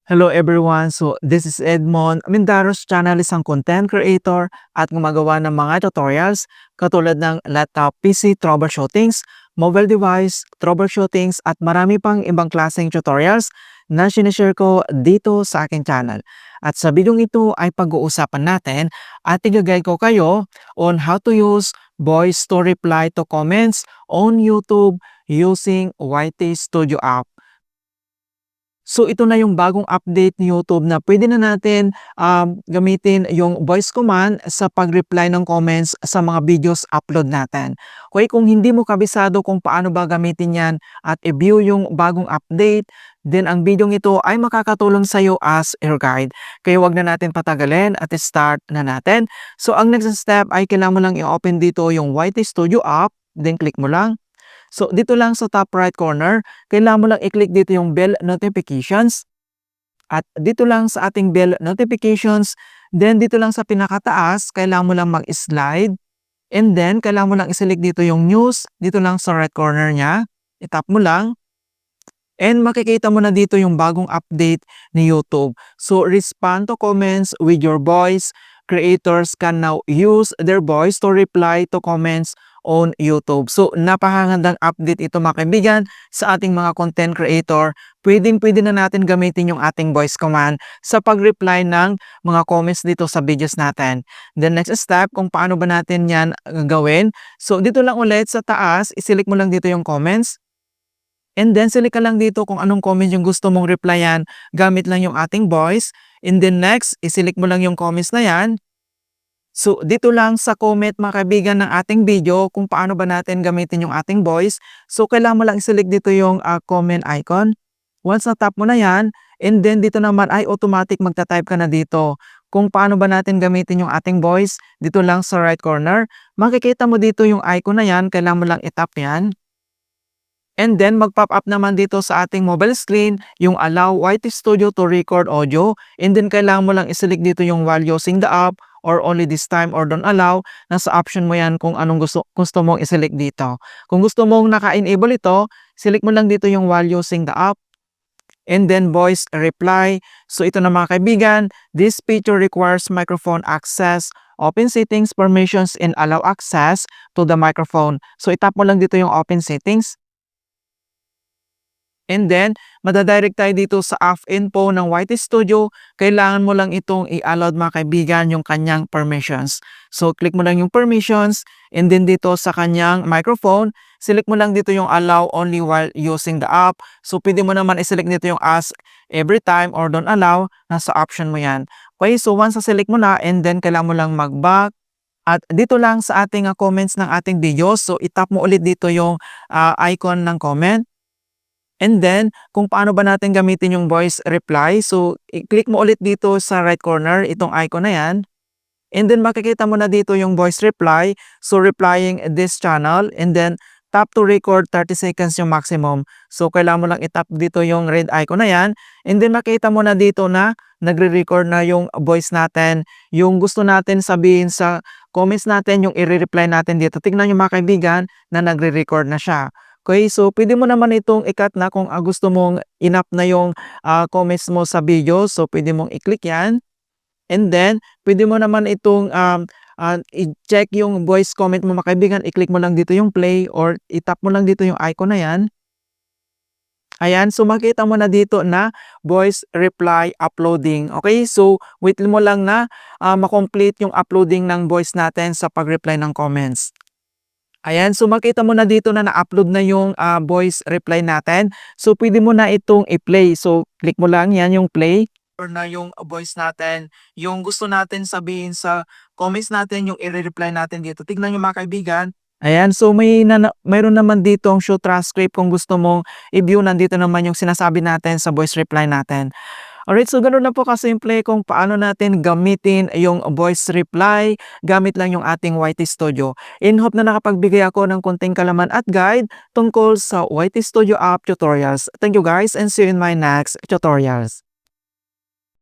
Hello everyone! So, this is Edmond Mindaros channel, isang content creator at gumagawa ng mga tutorials katulad ng laptop PC troubleshootings, mobile device troubleshootings at marami pang ibang klaseng tutorials na sinishare ko dito sa aking channel. At sa video ito ay pag-uusapan natin at i-guide ko kayo on how to use voice to reply to comments on YouTube using YT Studio app. So ito na yung bagong update ni YouTube na pwede na natin gamitin yung voice command sa pag-reply ng comments sa mga videos upload natin. Okay, kung hindi mo kabisado kung paano ba gamitin yan at i-view yung bagong update, then ang video ito ay makakatulong sa iyo as your guide. Kaya wag na natin patagalin at start na natin. So ang next step ay kailangan mo lang i-open dito yung YT Studio app, then click mo lang. So, dito lang sa top right corner, kailangan mo lang i-click dito yung bell notifications. At dito lang sa ating bell notifications, then dito lang sa pinakataas, kailangan mo lang mag-slide. And then, kailangan mo lang i-select dito yung news, dito lang sa right corner niya. I-tap mo lang. And makikita mo na dito yung bagong update ni YouTube. So, respond to comments with your voice. Creators can now use their voice to reply to comments on YouTube. So, napakagandang update ito mga kaibigan sa ating mga content creator. Pwedeng-pwede na natin gamitin yung ating voice command sa pag-reply ng mga comments dito sa videos natin. The next step, kung paano ba natin yan gawin. So, dito lang ulit sa taas, iselect mo lang dito yung comments. And then, select ka lang dito kung anong comment yung gusto mong replyan. Gamit lang yung ating voice. And then next, iselect mo lang yung comments na yan. So, dito lang sa comment mga kaibigan ng ating video kung paano ba natin gamitin yung ating voice. So, kailangan mo lang i-select dito yung comment icon. Once na-tap mo na yan, and then dito naman ay automatic magta-type ka na dito. Kung paano ba natin gamitin yung ating voice, dito lang sa right corner. Makikita mo dito yung icon na yan, kailangan mo lang i-tap yan. And then, mag-pop up naman dito sa ating mobile screen yung allow YT Studio to record audio. And then, kailangan mo lang i-select dito yung while using the app or only this time or don't allow. Nasa option mo yan kung anong gusto mong i-select dito. Kung gusto mong naka-enable ito, select mo lang dito yung while using the app. And then, voice reply. So, ito na mga kaibigan, this feature requires microphone access. Open settings, permissions, and allow access to the microphone. So, itap mo lang dito yung open settings. And then, madadirect tayo dito sa app info ng YT Studio. Kailangan mo lang itong i-allow mga kaibigan yung kanyang permissions. So, click mo lang yung permissions. And then dito sa kanyang microphone, select mo lang dito yung allow only while using the app. So, pwede mo naman i-select dito yung ask every time or don't allow. Nasa option mo yan. Okay, so once na-select mo na, and then kailangan mo lang mag-back. At dito lang sa ating comments ng ating video. So, itap mo ulit dito yung icon ng comment. And then, kung paano ba natin gamitin yung voice reply. So, i-click mo ulit dito sa right corner, itong icon na yan. And then, makikita mo na dito yung voice reply. So, replying this channel. And then, tap to record 30 seconds yung maximum. So, kailangan mo lang itap dito yung red icon na yan. And then, makita mo na dito na nagre-record na yung voice natin. Yung gusto natin sabihin sa comments natin, yung i-reply natin dito. Tignan nyo mga kaibigan na nagre-record na siya. Okay, so pwede mo naman itong i-cut na kung gusto mong inap na yung comments mo sa video. So pwede mong i-click yan. And then, pwede mo naman itong i-check yung voice comment mo mga kaibigan. I-click mo lang dito yung play or i-tap mo lang dito yung icon na yan. Ayan, so makita mo na dito na voice reply uploading. Okay, so wait mo lang na makomplete yung uploading ng voice natin sa pag-reply ng comments. Ayan, so makita mo na dito na na-upload na yung voice reply natin. So, pwede mo na itong i-play. So, click mo lang yan yung play. Or na yung voice natin, yung gusto natin sabihin sa comments natin, yung i-reply natin dito. Tignan nyo mga kaibigan. Ayan, so mayroon naman dito ang show transcript kung gusto mong i-view. Nandito naman yung sinasabi natin sa voice reply natin. Alright, so ganoon na po kasimple kung paano natin gamitin yung voice reply gamit lang yung ating YT Studio. In hope na nakapagbigay ako ng konting kalaman at guide tungkol sa YT Studio app tutorials. Thank you guys and see you in my next tutorials.